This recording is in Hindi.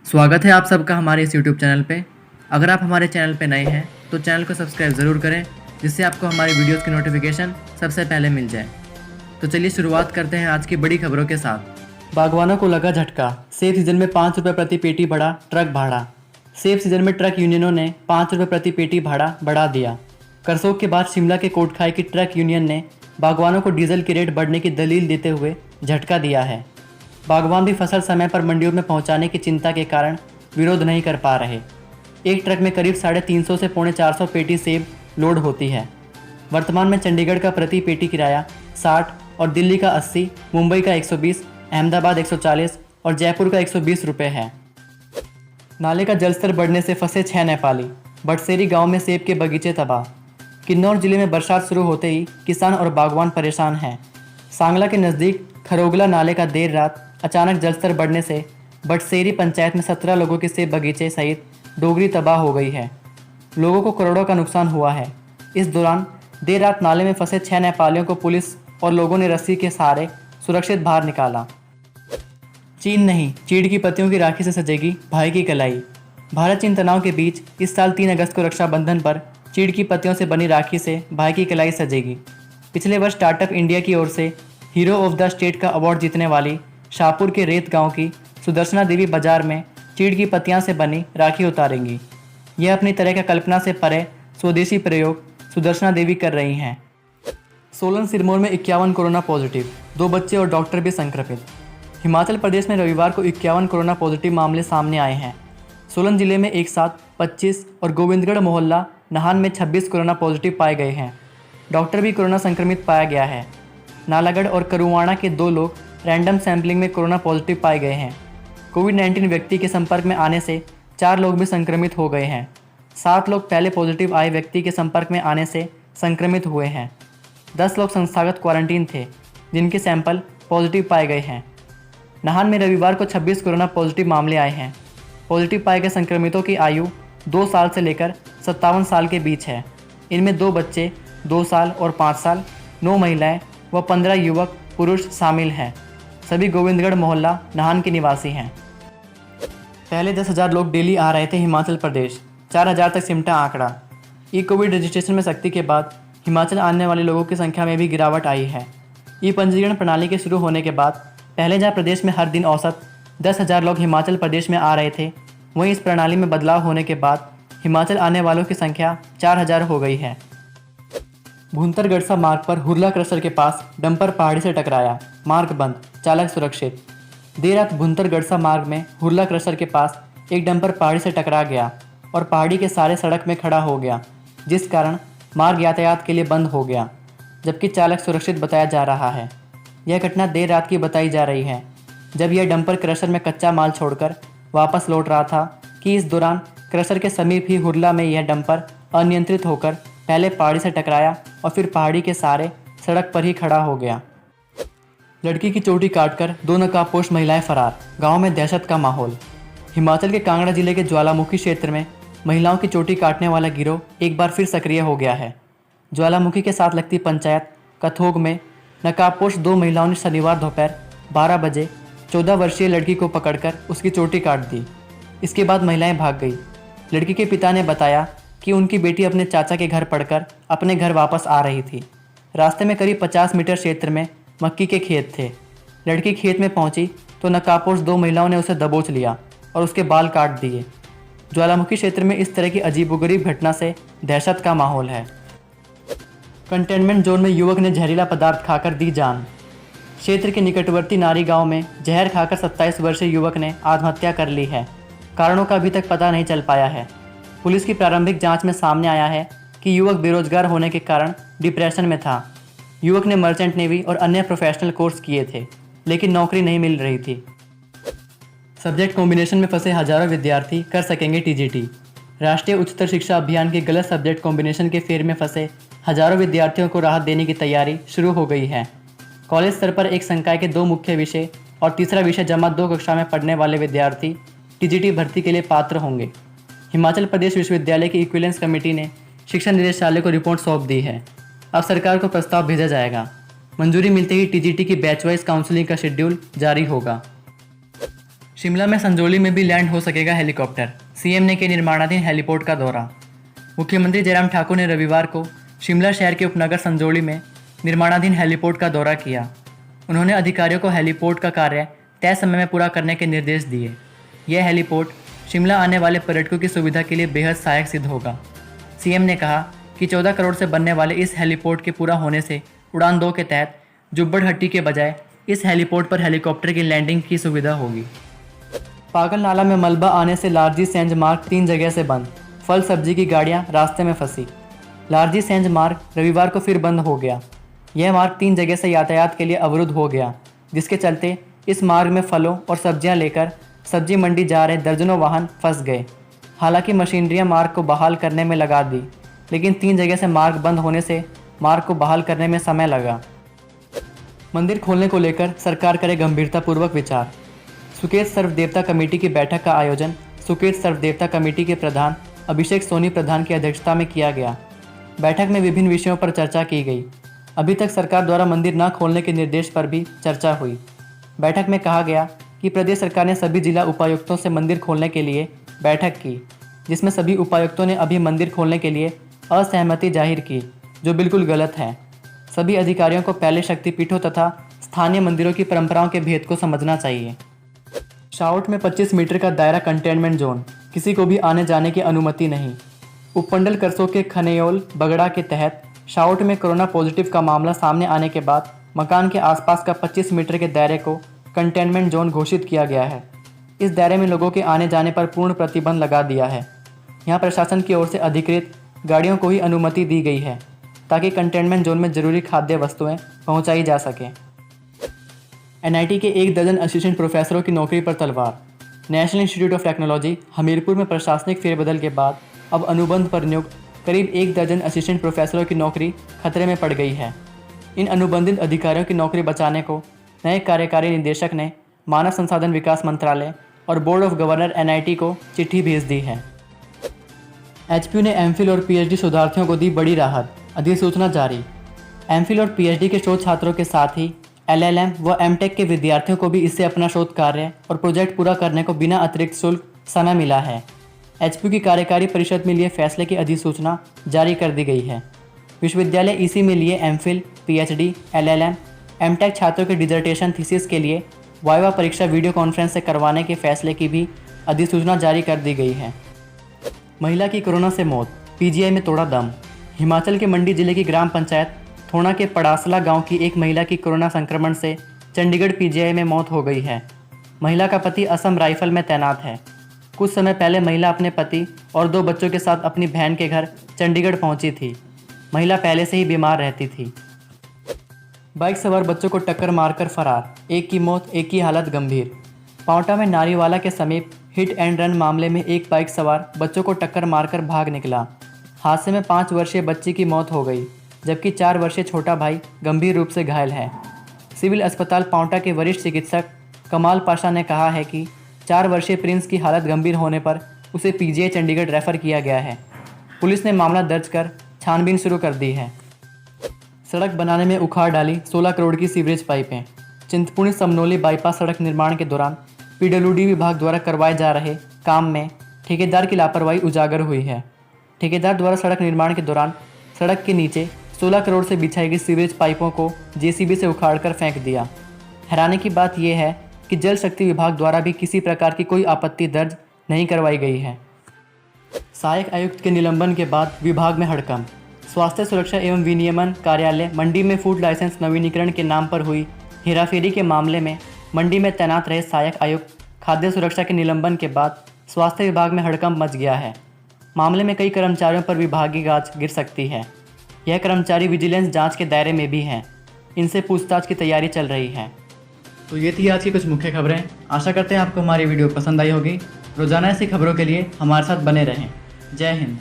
स्वागत है आप सबका हमारे इस YouTube चैनल पे। अगर आप हमारे चैनल पे नए हैं तो चैनल को सब्सक्राइब ज़रूर करें, जिससे आपको हमारी वीडियोस की नोटिफिकेशन सबसे पहले मिल जाए। तो चलिए शुरुआत करते हैं आज की बड़ी खबरों के साथ। बागवानों को लगा झटका, सेब सीजन में 5 रुपये प्रति पेटी बढ़ा ट्रक भाड़ा। सेब सीजन में ट्रक यूनियनों ने 5 रुपये प्रति पेटी भाड़ा बढ़ा दिया। करसोग के बाद शिमला के कोटखाई की ट्रक यूनियन ने बागवानों को डीजल की रेट बढ़ने की दलील देते हुए झटका दिया है। बागवान भी फसल समय पर मंडियों में पहुंचाने की चिंता के कारण विरोध नहीं कर पा रहे। एक ट्रक में करीब 350 से 450 पेटी सेब लोड होती है। वर्तमान में चंडीगढ़ का प्रति पेटी किराया 60 और दिल्ली का 80, मुंबई का 120, अहमदाबाद 140 और जयपुर का 120 रुपये है। नाले का जलस्तर बढ़ने से फंसे 6 नेपाली। बटसेरी गांव में सेब के बगीचे तबाह। किन्नौर जिले में बरसात शुरू होते ही किसान और बागवान परेशान हैं। सांगला के नज़दीक खरोगला नाले का देर रात अचानक जलस्तर बढ़ने से बटसेरी पंचायत में 17 लोगों के सेब बगीचे सहित डोगरी तबाह हो गई है। लोगों को करोड़ों का नुकसान हुआ है। इस दौरान देर रात नाले में फंसे 6 नेपालियों को पुलिस और लोगों ने रस्सी के सहारे सुरक्षित बाहर निकाला। चीन नहीं, चीड़ की पत्तियों की राखी से सजेगी भाई की कलाई। भारत चीन तनाव के बीच इस साल 3 अगस्त को रक्षाबंधन पर चीड़ की पत्तियों से बनी राखी से भाई की कलाई सजेगी। पिछले वर्ष स्टार्टअप इंडिया की ओर से हीरो ऑफ द स्टेट का अवार्ड जीतने वाली शाहपुर के रेत गांव की सुदर्शना देवी बाजार में चीड़ की पत्तियां से बनी राखी उतारेंगी। यह अपनी तरह का कल्पना से परे स्वदेशी प्रयोग सुदर्शना देवी कर रही हैं। सोलन सिरमौर में 51 कोरोना पॉजिटिव, 2 बच्चे और डॉक्टर भी संक्रमित। हिमाचल प्रदेश में रविवार को 51 कोरोना पॉजिटिव मामले सामने आए हैं। सोलन जिले में एक साथ 25 और गोविंदगढ़ मोहल्ला नाहन में 26 कोरोना पॉजिटिव पाए गए हैं। डॉक्टर भी कोरोना संक्रमित पाया गया है। नालागढ़ और करुवाणा के 2 लोग रैंडम सैंपलिंग में कोरोना पॉजिटिव पाए गए हैं। कोविड-19 व्यक्ति के संपर्क में आने से 4 लोग भी संक्रमित हो गए हैं। 7 लोग पहले पॉजिटिव आए व्यक्ति के संपर्क में आने से संक्रमित हुए हैं। 10 लोग संस्थागत क्वारंटीन थे, जिनके सैंपल पॉजिटिव पाए गए हैं। नाहन में रविवार को 26 कोरोना पॉजिटिव मामले आए हैं। पॉजिटिव पाए गए संक्रमितों की आयु 2 साल से लेकर 57 साल के बीच है। इनमें 2 बच्चे 2 साल और 5 साल, 9 महिलाएं व 15 युवक पुरुष शामिल हैं। सभी गोविंदगढ़ मोहल्ला नाहन के निवासी हैं। पहले 10,000 लोग डेली आ रहे थे हिमाचल प्रदेश, 4,000 तक सिमटा आंकड़ा। ई कोविड रजिस्ट्रेशन में सख्ती के बाद हिमाचल आने वाले लोगों की संख्या में भी गिरावट आई है। ई पंजीकरण प्रणाली के शुरू होने के बाद पहले जहां प्रदेश में हर दिन औसत 10,000 लोग हिमाचल प्रदेश में आ रहे थे, वहीं इस प्रणाली में बदलाव होने के बाद हिमाचल आने वालों की संख्या 4,000 हो गई है। भुंतर गड़सा मार्ग पर हुरला क्रशर के पास डंपर पहाड़ी से टकराया, मार्ग बंद, चालक सुरक्षित। देर रात भुंतर गड़सा मार्ग में हुरला क्रशर के पास एक डंपर पहाड़ी से टकरा गया और पहाड़ी के सारे सड़क में खड़ा हो गया, जिस कारण मार्ग यातायात के लिए बंद हो गया, जबकि चालक सुरक्षित बताया जा रहा है। यह घटना देर रात की बताई जा रही है, जब यह डंपर क्रशर में कच्चा माल छोड़कर वापस लौट रहा था कि इस दौरान क्रशर के समीप ही हुरला में यह डंपर अनियंत्रित होकर पहले पहाड़ी से टकराया और फिर पहाड़ी के सहारे सड़क पर ही खड़ा हो गया। लड़की की चोटी काटकर 2 नकाबपोश महिलाएं फरार, गांव में दहशत का माहौल। हिमाचल के कांगड़ा जिले के ज्वालामुखी क्षेत्र में महिलाओं की चोटी काटने वाला गिरोह एक बार फिर सक्रिय हो गया है। ज्वालामुखी के साथ लगती पंचायत कथोग में नकाबपोश 2 महिलाओं ने शनिवार दोपहर 12 बजे 14 वर्षीय लड़की को पकड़कर उसकी चोटी काट दी। इसके बाद महिलाएं भाग गई। लड़की के पिता ने बताया कि उनकी बेटी अपने चाचा के घर पढ़कर अपने घर वापस आ रही थी। रास्ते में करीब 50 मीटर क्षेत्र में मक्की के खेत थे। लड़की खेत में पहुंची तो नकाबपोश 2 महिलाओं ने उसे दबोच लिया और उसके बाल काट दिए। ज्वालामुखी क्षेत्र में इस तरह की अजीबोगरीब घटना से दहशत का माहौल है। कंटेनमेंट जोन में युवक ने जहरीला पदार्थ खाकर दी जान। क्षेत्र के निकटवर्ती नारी गांव में जहर खाकर 27 वर्षीय युवक ने आत्महत्या कर ली है। कारणों का अभी तक पता नहीं चल पाया है। पुलिस की प्रारंभिक जांच में सामने आया है कि युवक बेरोजगार होने के कारण डिप्रेशन में था। युवक ने मर्चेंट नेवी और अन्य प्रोफेशनल कोर्स किए थे, लेकिन नौकरी नहीं मिल रही थी। सब्जेक्ट कॉम्बिनेशन में फंसे हजारों विद्यार्थी कर सकेंगे टीजीटी। राष्ट्रीय उच्चतर शिक्षा अभियान के गलत सब्जेक्ट कॉम्बिनेशन के फेर में फंसे हजारों विद्यार्थियों को राहत देने की तैयारी शुरू हो गई है। कॉलेज स्तर पर एक संकाय के 2 मुख्य विषय और तीसरा विषय जमा 2 कक्षा में पढ़ने वाले विद्यार्थी टीजीटी भर्ती के लिए पात्र होंगे। हिमाचल प्रदेश विश्वविद्यालय की इक्विलेंस कमेटी ने शिक्षा निदेशालय को रिपोर्ट सौंप दी है। अब सरकार को प्रस्ताव भेजा जाएगा। मंजूरी मिलते ही टीजीटी की बैच वाइज काउंसलिंग का शेड्यूल जारी होगा। शिमला में संजौली में भी लैंड हो सकेगा हेलीकॉप्टर, सीएम ने किया निर्माणाधीन हेलीपोर्ट का दौरा। मुख्यमंत्री जयराम ठाकुर ने रविवार को शिमला शहर के उपनगर संजौली में निर्माणाधीन हेलीपोर्ट का दौरा किया। उन्होंने अधिकारियों को हेलीपोर्ट का कार्य तय समय में पूरा करने के निर्देश दिए। यह हेलीपोर्ट शिमला आने वाले पर्यटकों की सुविधा के लिए बेहद सहायक सिद्ध होगा। सीएम ने कहा कि 14 करोड़ से बनने वाले इस हेलीपोर्ट के पूरा होने से उड़ान 2 के तहत जुब्बड़हट्टी के बजाय इस हेलीपोर्ट पर हेलीकॉप्टर की लैंडिंग की सुविधा होगी। पागल नाला में मलबा आने से लारजी सेंज मार्ग 3 जगह से बंद, फल सब्जी की गाड़ियां रास्ते में फंसी। लारजी सेंज मार्ग रविवार को फिर बंद हो गया। यह मार्ग 3 जगह से यातायात के लिए अवरुद्ध हो गया, जिसके चलते इस मार्ग में फलों और सब्जियां लेकर सब्जी मंडी जा रहे दर्जनों वाहन फंस गए। हालांकि मशीनरियां मार्ग को बहाल करने में लगा दी, लेकिन 3 जगह से मार्ग बंद होने से मार्ग को बहाल करने में समय लगा। मंदिर खोलने को लेकर सरकार करे गंभीरतापूर्वक विचार। सुकेत सर्वदेवता कमेटी की बैठक का आयोजन सुकेत सर्वदेवता कमेटी के प्रधान अभिषेक सोनी प्रधान की अध्यक्षता में किया गया। बैठक में विभिन्न विषयों पर चर्चा की गई। अभी तक सरकार द्वारा मंदिर न खोलने के निर्देश पर भी चर्चा हुई। बैठक में कहा गया कि प्रदेश सरकार ने सभी जिला उपायुक्तों से मंदिर खोलने के लिए बैठक की, जिसमें सभी उपायुक्तों ने अभी मंदिर खोलने के लिए असहमति जाहिर की, जो बिल्कुल गलत है। सभी अधिकारियों को पहले शक्तिपीठों तथा स्थानीय मंदिरों की परंपराओं के भेद को समझना चाहिए। शाउट में 25 मीटर का दायरा कंटेनमेंट जोन, किसी को भी आने जाने की अनुमति नहीं। उपमंडल करसोग के खनेयोल बगड़ा के तहत शाउट में कोरोना पॉजिटिव का मामला सामने आने के बाद मकान के आसपास का 25 मीटर के दायरे को कंटेनमेंट जोन घोषित किया गया है। इस दायरे में लोगों के आने जाने पर पूर्ण प्रतिबंध लगा दिया है। यहाँ प्रशासन की ओर से अधिकृत गाड़ियों को ही अनुमति दी गई है, ताकि कंटेनमेंट जोन में जरूरी खाद्य वस्तुएं पहुंचाई जा सकें। एनआईटी के 1 दर्जन असिस्टेंट प्रोफेसरों की नौकरी पर तलवार। National institute of technology Hamirpur में प्रशासनिक फेरबदल के बाद अब अनुबंध पर नियुक्त करीब 1 दर्जन असिस्टेंट प्रोफेसरों की नौकरी खतरे में पड़ गई है। इन अनुबंधित अधिकारियों की नौकरी बचाने को नए कार्यकारी निदेशक ने मानव संसाधन विकास मंत्रालय और बोर्ड ऑफ गवर्नर एनआईटी को चिट्ठी भेज दी है। एचपीयू ने एमफिल और पीएचडी शोधार्थियों को दी बड़ी राहत, अधिसूचना जारी। एमफिल और पीएचडी के शोध छात्रों के साथ ही एलएलएम व एमटेक के विद्यार्थियों को भी इससे अपना शोध कार्य और प्रोजेक्ट पूरा करने को बिना अतिरिक्त शुल्क समय मिला है। एचपीयू की कार्यकारी परिषद में लिए फैसले की अधिसूचना जारी कर दी गई है। विश्वविद्यालय इसी में लिए एमफिल, पीएचडी, एलएलएम, एमटेक छात्रों के डिसर्टेशन थीसिस के लिए वाइवा परीक्षा वीडियो कॉन्फ्रेंस से करवाने के फैसले की भी अधिसूचना जारी कर दी गई है। महिला की कोरोना से मौत, पीजीआई में तोड़ा दम। हिमाचल के मंडी जिले की ग्राम पंचायत थोड़ा के पड़ासला गांव की एक महिला की कोरोना संक्रमण से चंडीगढ़ पीजीआई में मौत हो गई है। महिला का पति असम राइफल में तैनात है। कुछ समय पहले महिला अपने पति और 2 बच्चों के साथ अपनी बहन के घर चंडीगढ़ पहुंची थी। महिला पहले से ही बीमार रहती थी। बाइक सवार बच्चों को टक्कर मारकर फरार, एक की मौत, एक की हालत गंभीर। पांवटा में नारीवाला के समीप हिट एंड रन मामले में एक बाइक सवार बच्चों को टक्कर मारकर भाग निकला। हादसे में 5 वर्षीय बच्ची की मौत हो गई, जबकि 4 वर्षीय छोटा भाई गंभीर रूप से घायल है। सिविल अस्पताल पांवटा के वरिष्ठ चिकित्सक कमाल पाशा ने कहा है कि 4 वर्षीय प्रिंस की हालत गंभीर होने पर उसे पीजीआई चंडीगढ़ रेफर किया गया है। पुलिस ने मामला दर्ज कर छानबीन शुरू कर दी है। सड़क बनाने में उखाड़ डाली 16 करोड़ की सीवरेज पाइपें। चिंतपूर्णी समनोली बाईपास सड़क निर्माण के दौरान पीडब्ल्यूडी विभाग द्वारा करवाए जा रहे काम में ठेकेदार की लापरवाही उजागर हुई है। ठेकेदार द्वारा सड़क निर्माण के दौरान सड़क के नीचे 16 करोड़ से बिछाई गई सीवरेज पाइपों को जेसीबी से उखाड़कर फेंक दिया। हैरानी की बात यह है कि जल शक्ति विभाग द्वारा भी किसी प्रकार की कोई आपत्ति दर्ज नहीं करवाई गई है। सहायक आयुक्त के निलंबन के बाद विभाग में हड़कंप। स्वास्थ्य सुरक्षा एवं विनियमन कार्यालय मंडी में फूड लाइसेंस नवीनीकरण के नाम पर हुई हेराफेरी के मामले में मंडी में तैनात रहे सहायक आयुक्त खाद्य सुरक्षा के निलंबन के बाद स्वास्थ्य विभाग में हड़कंप मच गया है। मामले में कई कर्मचारियों पर विभागीय जांच गिर सकती है। यह कर्मचारी विजिलेंस जांच के दायरे में भी हैं। इनसे पूछताछ की तैयारी चल रही है। तो ये थी आज की कुछ मुख्य खबरें। आशा करते हैं आपको हमारी वीडियो पसंद आई होगी। रोजाना ऐसी खबरों के लिए हमारे साथ बने रहें। जय हिंद।